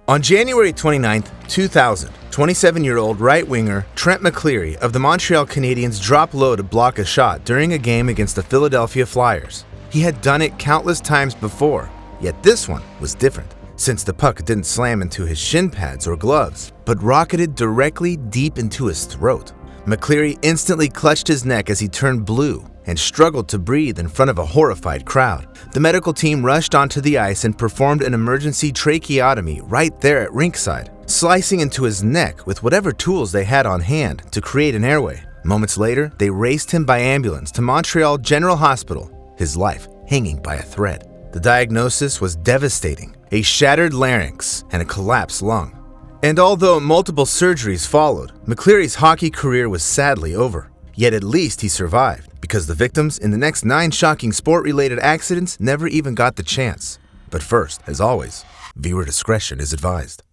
On January 29, 2000, 27-year-old right-winger Trent McCleary of the Montreal Canadiens dropped low to block a shot during a game against the Philadelphia Flyers. He had done it countless times before, yet this one was different, since the puck didn't slam into his shin pads or gloves, but rocketed directly deep into his throat. McCleary instantly clutched his neck as he turned blue and struggled to breathe in front of a horrified crowd. The medical team rushed onto the ice and performed an emergency tracheotomy right there at rinkside, slicing into his neck with whatever tools they had on hand to create an airway. Moments later, they raced him by ambulance to Montreal General Hospital, his life hanging by a thread. The diagnosis was devastating: a shattered larynx and a collapsed lung. And although multiple surgeries followed, McCleary's hockey career was sadly over. Yet at least he survived, because the victims in the next 9 shocking sport-related accidents never even got the chance. But first, as always, viewer discretion is advised.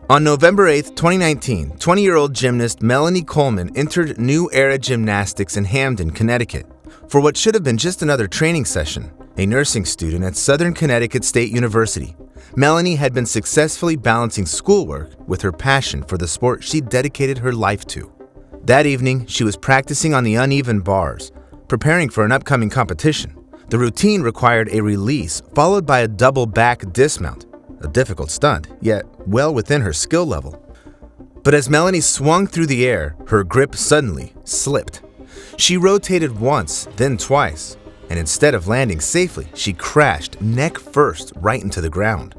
On November 8, 2019, 20-year-old gymnast Melanie Coleman entered New Era Gymnastics in Hamden, Connecticut, for what should have been just another training session. A nursing student at Southern Connecticut State University, Melanie had been successfully balancing schoolwork with her passion for the sport she dedicated her life to. That evening, she was practicing on the uneven bars, preparing for an upcoming competition. The routine required a release followed by a double back dismount, a difficult stunt, yet well within her skill level. But as Melanie swung through the air, her grip suddenly slipped. She rotated once, then twice, and instead of landing safely, she crashed neck first right into the ground.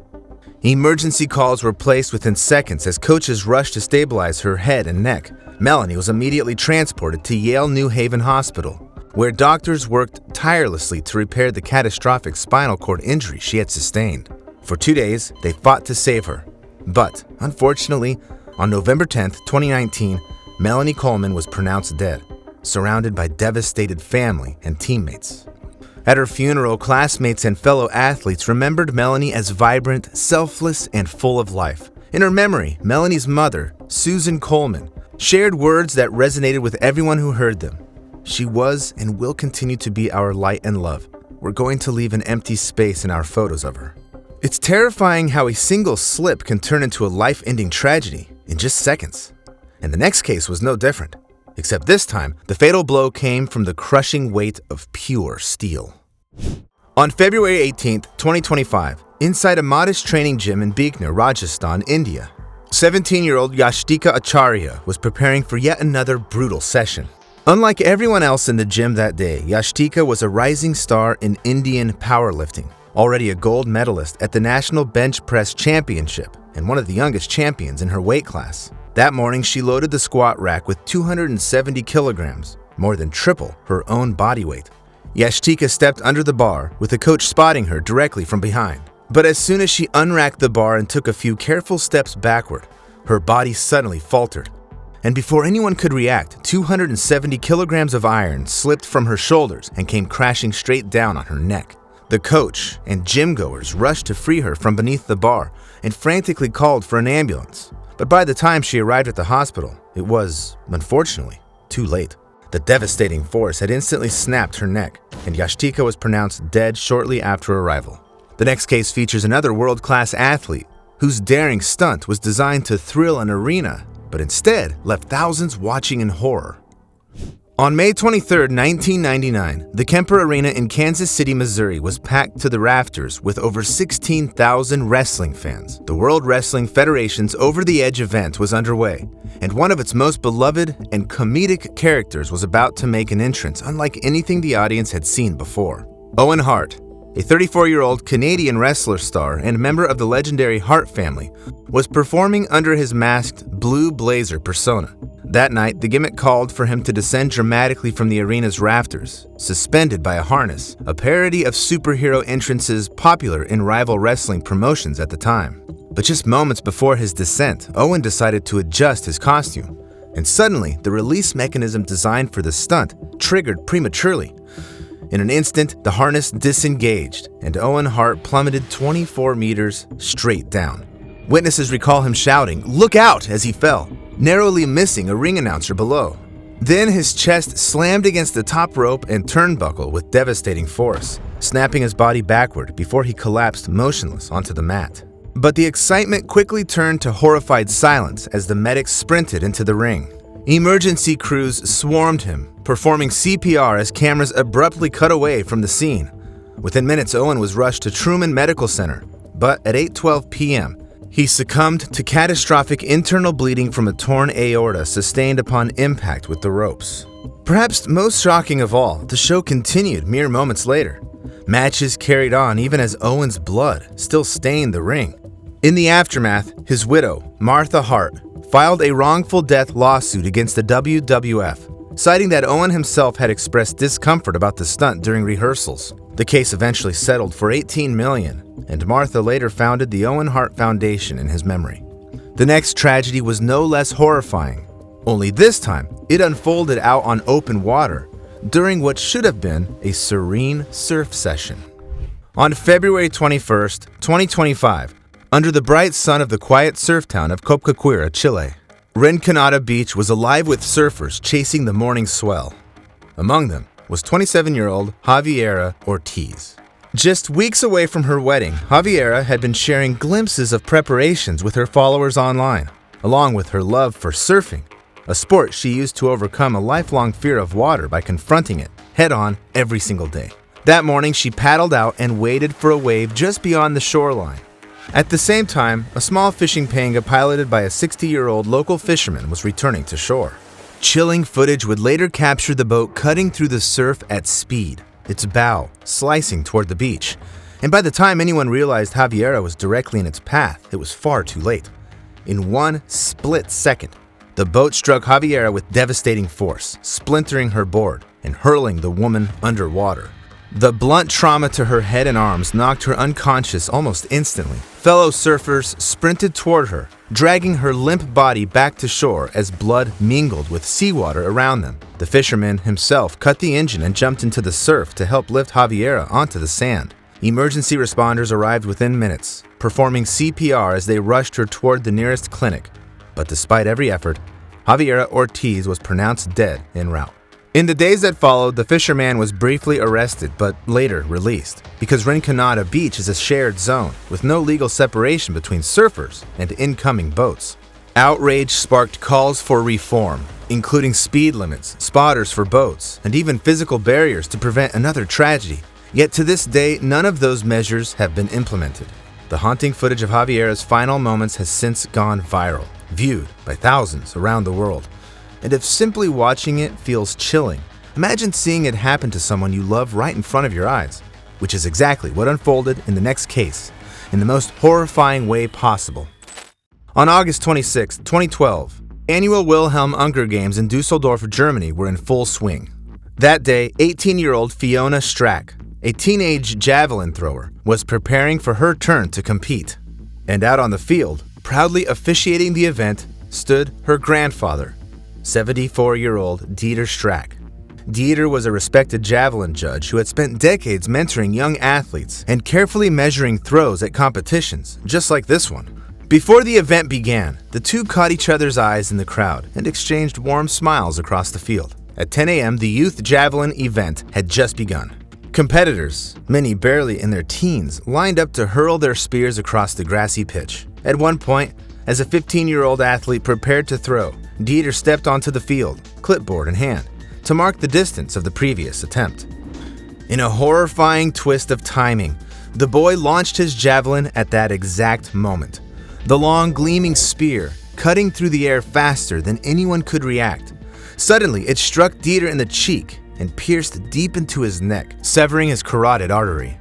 Emergency calls were placed within seconds as coaches rushed to stabilize her head and neck. Melanie was immediately transported to Yale New Haven Hospital, where doctors worked tirelessly to repair the catastrophic spinal cord injury she had sustained. For 2 days, they fought to save her. But, unfortunately, on November 10, 2019, Melanie Coleman was pronounced dead, surrounded by devastated family and teammates. At her funeral, classmates and fellow athletes remembered Melanie as vibrant, selfless, and full of life. In her memory, Melanie's mother, Susan Coleman, shared words that resonated with everyone who heard them. She was and will continue to be our light and love. We're going to leave an empty space in our photos of her. It's terrifying how a single slip can turn into a life-ending tragedy in just seconds. And the next case was no different. Except this time, the fatal blow came from the crushing weight of pure steel. On February 18, 2025, inside a modest training gym in Bikaner, Rajasthan, India, 17-year-old Yashika Acharia was preparing for yet another brutal session. Unlike everyone else in the gym that day, Yashika was a rising star in Indian powerlifting, already a gold medalist at the National Bench Press Championship and one of the youngest champions in her weight class. That morning, she loaded the squat rack with 270 kilograms, more than triple her own body weight. Yashika stepped under the bar, with the coach spotting her directly from behind. But as soon as she unracked the bar and took a few careful steps backward, her body suddenly faltered. And before anyone could react, 270 kilograms of iron slipped from her shoulders and came crashing straight down on her neck. The coach and gym-goers rushed to free her from beneath the bar and frantically called for an ambulance. But by the time she arrived at the hospital, it was, unfortunately, too late. The devastating force had instantly snapped her neck, and Yashika was pronounced dead shortly after arrival. The next case features another world-class athlete whose daring stunt was designed to thrill an arena, but instead left thousands watching in horror. On May 23, 1999, the Kemper Arena in Kansas City, Missouri was packed to the rafters with over 16,000 wrestling fans. The World Wrestling Federation's Over the Edge event was underway, and one of its most beloved and comedic characters was about to make an entrance unlike anything the audience had seen before. Owen Hart, a 34-year-old Canadian wrestler star and member of the legendary Hart family, was performing under his masked blue blazer persona. That night, the gimmick called for him to descend dramatically from the arena's rafters, suspended by a harness, a parody of superhero entrances popular in rival wrestling promotions at the time. But just moments before his descent, Owen decided to adjust his costume, and suddenly, the release mechanism designed for the stunt triggered prematurely. In an instant, the harness disengaged, and Owen Hart plummeted 24 meters straight down. Witnesses recall him shouting, "Look out!" as he fell, narrowly missing a ring announcer below. Then his chest slammed against the top rope and turnbuckle with devastating force, snapping his body backward before he collapsed motionless onto the mat. But the excitement quickly turned to horrified silence as the medics sprinted into the ring. Emergency crews swarmed him, performing CPR as cameras abruptly cut away from the scene. Within minutes, Owen was rushed to Truman Medical Center, but at 8:12 p.m., he succumbed to catastrophic internal bleeding from a torn aorta sustained upon impact with the ropes. Perhaps most shocking of all, the show continued mere moments later. Matches carried on even as Owen's blood still stained the ring. In the aftermath, his widow, Martha Hart, filed a wrongful death lawsuit against the WWF, citing that Owen himself had expressed discomfort about the stunt during rehearsals. The case eventually settled for $18 million, and Martha later founded the Owen Hart Foundation in his memory. The next tragedy was no less horrifying, only this time it unfolded out on open water during what should have been a serene surf session. On February 21st, 2025, under the bright sun of the quiet surf town of Copcaquira, Chile, Rinconada Beach was alive with surfers chasing the morning swell. Among them was 27-year-old Javier Ortiz. Just weeks away from her wedding, Javiera had been sharing glimpses of preparations with her followers online, along with her love for surfing, a sport she used to overcome a lifelong fear of water by confronting it head-on every single day. That morning, she paddled out and waited for a wave just beyond the shoreline. At the same time, a small fishing panga piloted by a 60-year-old local fisherman was returning to shore. Chilling footage would later capture the boat cutting through the surf at speed, its bow slicing toward the beach. And by the time anyone realized Javiera was directly in its path, it was far too late. In one split second, the boat struck Javiera with devastating force, splintering her board and hurling the woman underwater. The blunt trauma to her head and arms knocked her unconscious almost instantly. Fellow surfers sprinted toward her, dragging her limp body back to shore as blood mingled with seawater around them. The fisherman himself cut the engine and jumped into the surf to help lift Javiera onto the sand. Emergency responders arrived within minutes, performing CPR as they rushed her toward the nearest clinic. But despite every effort, Javier Ortiz was pronounced dead en route. In the days that followed, the fisherman was briefly arrested but later released, because Rinconada Beach is a shared zone with no legal separation between surfers and incoming boats. Outrage sparked calls for reform, including speed limits, spotters for boats, and even physical barriers to prevent another tragedy. Yet to this day, none of those measures have been implemented. The haunting footage of Javiera's final moments has since gone viral, viewed by thousands around the world. And if simply watching it feels chilling, imagine seeing it happen to someone you love right in front of your eyes, which is exactly what unfolded in the next case, in the most horrifying way possible. On August 26, 2012, annual Wilhelm Unger Games in Dusseldorf, Germany were in full swing. That day, 18-year-old Fiona Strak, a teenage javelin thrower, was preparing for her turn to compete. And out on the field, proudly officiating the event, stood her grandfather, 74-year-old Dieter Strak. Dieter was a respected javelin judge who had spent decades mentoring young athletes and carefully measuring throws at competitions, just like this one. Before the event began, the two caught each other's eyes in the crowd and exchanged warm smiles across the field. At 10 a.m., the youth javelin event had just begun. Competitors, many barely in their teens, lined up to hurl their spears across the grassy pitch. At one point, as a 15-year-old athlete prepared to throw, Dieter stepped onto the field, clipboard in hand, to mark the distance of the previous attempt. In a horrifying twist of timing, the boy launched his javelin at that exact moment. The long, gleaming spear cutting through the air faster than anyone could react. Suddenly, it struck Dieter in the cheek and pierced deep into his neck, severing his carotid artery.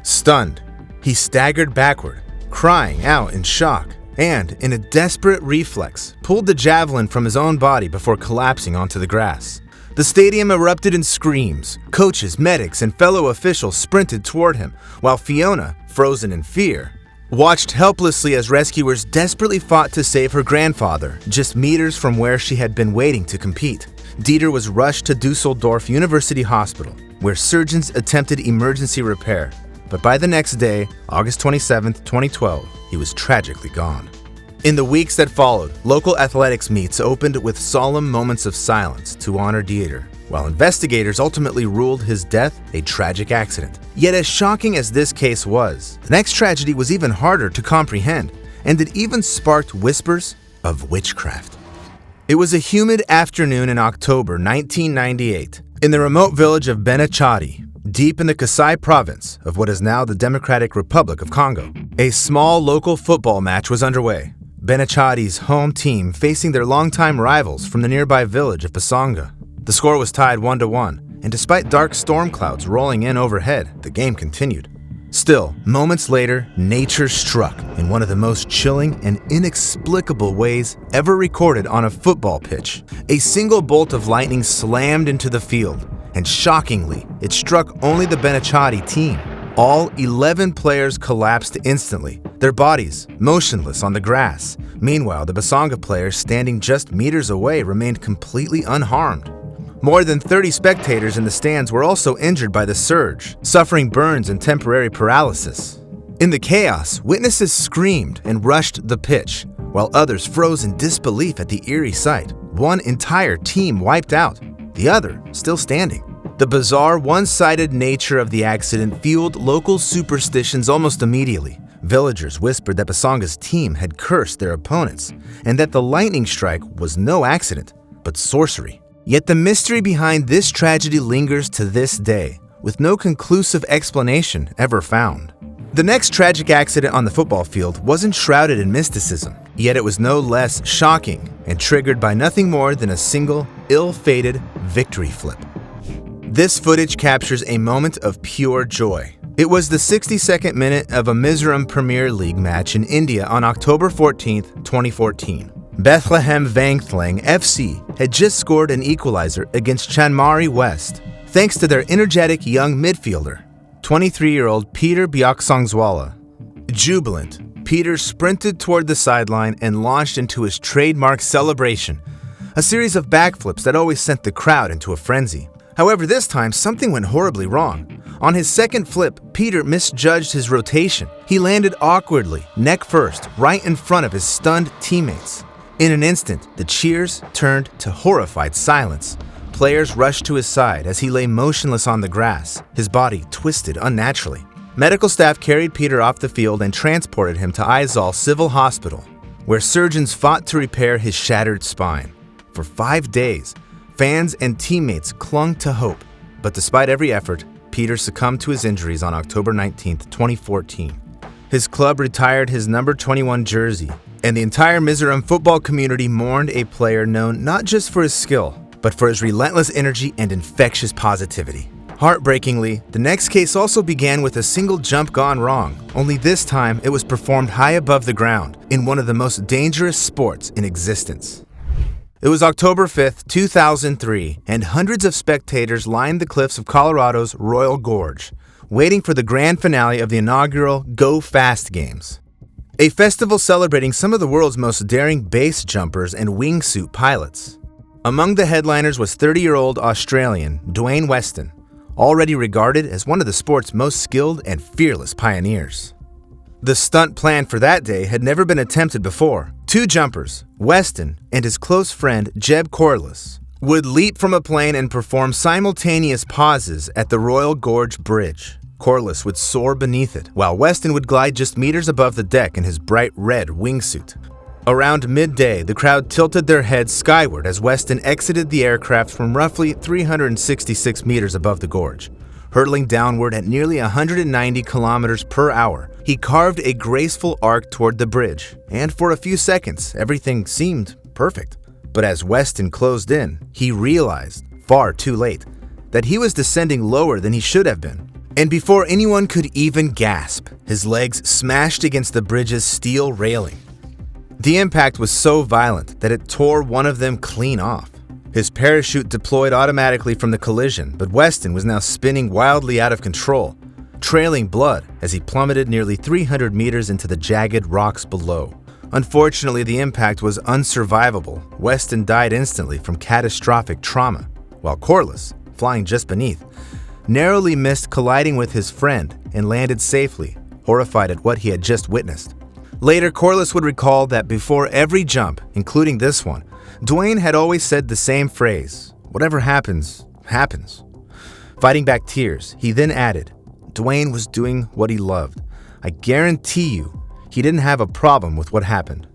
Stunned, he staggered backward, crying out in shock, and, in a desperate reflex, pulled the javelin from his own body before collapsing onto the grass. The stadium erupted in screams. Coaches, medics, and fellow officials sprinted toward him, while Fiona, frozen in fear, watched helplessly as rescuers desperately fought to save her grandfather, just meters from where she had been waiting to compete. Dieter was rushed to Dusseldorf University Hospital, where surgeons attempted emergency repair. But by the next day, August 27, 2012, he was tragically gone. In the weeks that followed, local athletics meets opened with solemn moments of silence to honor Dieter. while investigators ultimately ruled his death a tragic accident. Yet as shocking as this case was, the next tragedy was even harder to comprehend, and it even sparked whispers of witchcraft. It was a humid afternoon in October 1998 in the remote village of Benachadi, deep in the Kasai province of what is now the Democratic Republic of Congo. A small local football match was underway, Benachadi's home team facing their longtime rivals from the nearby village of Basonga. The score was tied 1-1, and despite dark storm clouds rolling in overhead, the game continued. Still, moments later, nature struck in one of the most chilling and inexplicable ways ever recorded on a football pitch. A single bolt of lightning slammed into the field, and shockingly, it struck only the Benachadi team. All 11 players collapsed instantly, their bodies motionless on the grass. Meanwhile, the Basonga players standing just meters away remained completely unharmed. More than 30 spectators in the stands were also injured by the surge, suffering burns and temporary paralysis. In the chaos, witnesses screamed and rushed the pitch, while others froze in disbelief at the eerie sight. One entire team wiped out, the other still standing. The bizarre, one-sided nature of the accident fueled local superstitions almost immediately. Villagers whispered that Basonga's team had cursed their opponents, and that the lightning strike was no accident, but sorcery. Yet the mystery behind this tragedy lingers to this day, with no conclusive explanation ever found. The next tragic accident on the football field wasn't shrouded in mysticism, yet it was no less shocking and triggered by nothing more than a single, ill-fated victory flip. This footage captures a moment of pure joy. It was the 62nd minute of a Mizoram Premier League match in India on October 14, 2014. Bethlehem Vangthlang FC had just scored an equalizer against Chanmari West, thanks to their energetic young midfielder, 23-year-old Peter Byaksongzwala. Jubilant, Peter sprinted toward the sideline and launched into his trademark celebration, a series of backflips that always sent the crowd into a frenzy. However, this time, something went horribly wrong. On his second flip, Peter misjudged his rotation. He landed awkwardly, neck first, right in front of his stunned teammates. In an instant, the cheers turned to horrified silence. Players rushed to his side as he lay motionless on the grass, his body twisted unnaturally. Medical staff carried Peter off the field and transported him to Aizawl Civil Hospital, where surgeons fought to repair his shattered spine. For 5 days, fans and teammates clung to hope, but despite every effort, Peter succumbed to his injuries on October 19, 2014. His club retired his number 21 jersey, and the entire Mizoram football community mourned a player known not just for his skill, but for his relentless energy and infectious positivity. Heartbreakingly, the next case also began with a single jump gone wrong, only this time it was performed high above the ground in one of the most dangerous sports in existence. It was October 5th, 2003, and hundreds of spectators lined the cliffs of Colorado's Royal Gorge, waiting for the grand finale of the inaugural Go Fast Games, a festival celebrating some of the world's most daring base jumpers and wingsuit pilots. Among the headliners was 30-year-old Australian Dwayne Weston, already regarded as one of the sport's most skilled and fearless pioneers. The stunt planned for that day had never been attempted before. Two jumpers, Weston and his close friend Jeb Corliss, would leap from a plane and perform simultaneous pauses at the Royal Gorge Bridge. Corliss would soar beneath it, while Weston would glide just meters above the deck in his bright red wingsuit. Around midday, the crowd tilted their heads skyward as Weston exited the aircraft from roughly 366 meters above the gorge. Hurtling downward at nearly 190 kilometers per hour, he carved a graceful arc toward the bridge, and for a few seconds, everything seemed perfect. But as Weston closed in, he realized, far too late, that he was descending lower than he should have been. And before anyone could even gasp, his legs smashed against the bridge's steel railing. The impact was so violent that it tore one of them clean off. His parachute deployed automatically from the collision, but Weston was now spinning wildly out of control, trailing blood as he plummeted nearly 300 meters into the jagged rocks below. Unfortunately, the impact was unsurvivable. Weston died instantly from catastrophic trauma, while Corliss, flying just beneath, narrowly missed colliding with his friend and landed safely, horrified at what he had just witnessed. Later, Corliss would recall that before every jump, including this one, Dwayne had always said the same phrase: "Whatever happens, happens. Fighting back tears, he then added, "Dwayne was doing what he loved. I guarantee you, he didn't have a problem with what happened."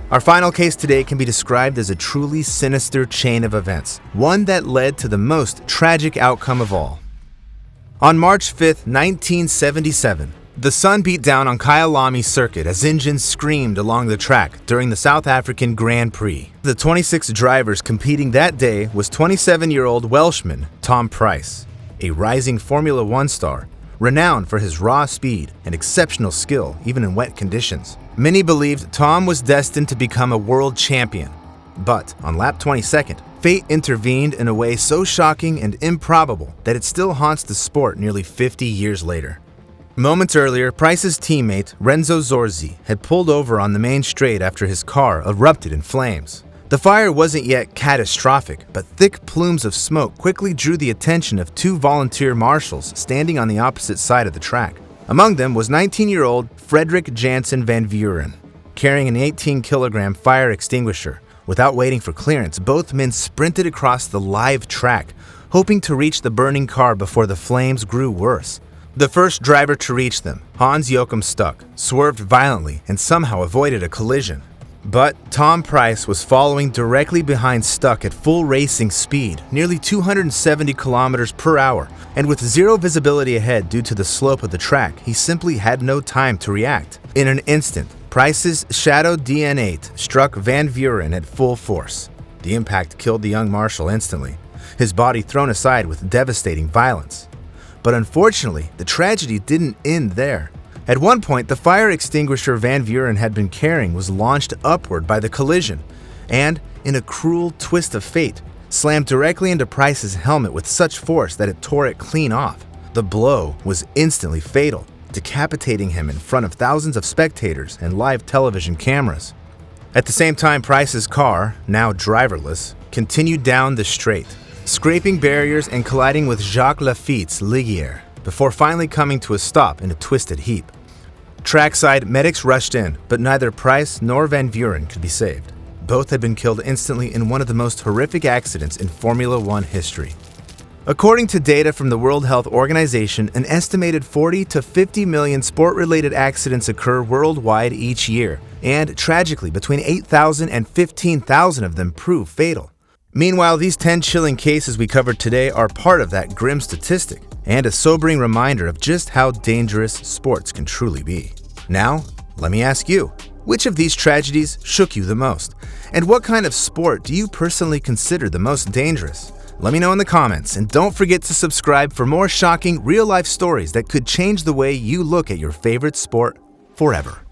Our final case today can be described as a truly sinister chain of events, one that led to the most tragic outcome of all. On March 5th, 1977, the sun beat down on Kyalami Circuit as engines screamed along the track during the South African Grand Prix. The 26 drivers competing that day was 27-year-old Welshman Tom Price, a rising Formula One star, renowned for his raw speed and exceptional skill even in wet conditions. Many believed Tom was destined to become a world champion. But on lap 22nd, fate intervened in a way so shocking and improbable that it still haunts the sport nearly 50 years later. Moments earlier, Price's teammate, Renzo Zorzi, had pulled over on the main straight after his car erupted in flames. The fire wasn't yet catastrophic, but thick plumes of smoke quickly drew the attention of two volunteer marshals standing on the opposite side of the track. Among them was 19-year-old Frederick Jansen van Vuren, carrying an 18-kilogram fire extinguisher. Without waiting for clearance, both men sprinted across the live track, hoping to reach the burning car before the flames grew worse. The first driver to reach them, Hans Joachim Stuck, swerved violently and somehow avoided a collision. But Tom Price was following directly behind Stuck at full racing speed, nearly 270 kilometers per hour, and with zero visibility ahead due to the slope of the track, he simply had no time to react. In an instant, Price's Shadow DN8 struck Van Vuren at full force. The impact killed the young marshal instantly, his body thrown aside with devastating violence. But unfortunately, the tragedy didn't end there. At one point, the fire extinguisher Van Vuren had been carrying was launched upward by the collision and, in a cruel twist of fate, slammed directly into Price's helmet with such force that it tore it clean off. The blow was instantly fatal, decapitating him in front of thousands of spectators and live television cameras. At the same time, Price's car, now driverless, continued down the straight, scraping barriers and colliding with Jacques Lafitte's Ligier, before finally coming to a stop in a twisted heap. Trackside, medics rushed in, but neither Price nor Van Vuren could be saved. Both had been killed instantly in one of the most horrific accidents in Formula One history. According to data from the World Health Organization, an estimated 40 to 50 million sport-related accidents occur worldwide each year, and tragically, between 8,000 and 15,000 of them prove fatal. Meanwhile, these 10 chilling cases we covered today are part of that grim statistic, and a sobering reminder of just how dangerous sports can truly be. Now, let me ask you, which of these tragedies shook you the most? And what kind of sport do you personally consider the most dangerous? Let me know in the comments, and don't forget to subscribe for more shocking, real-life stories that could change the way you look at your favorite sport forever.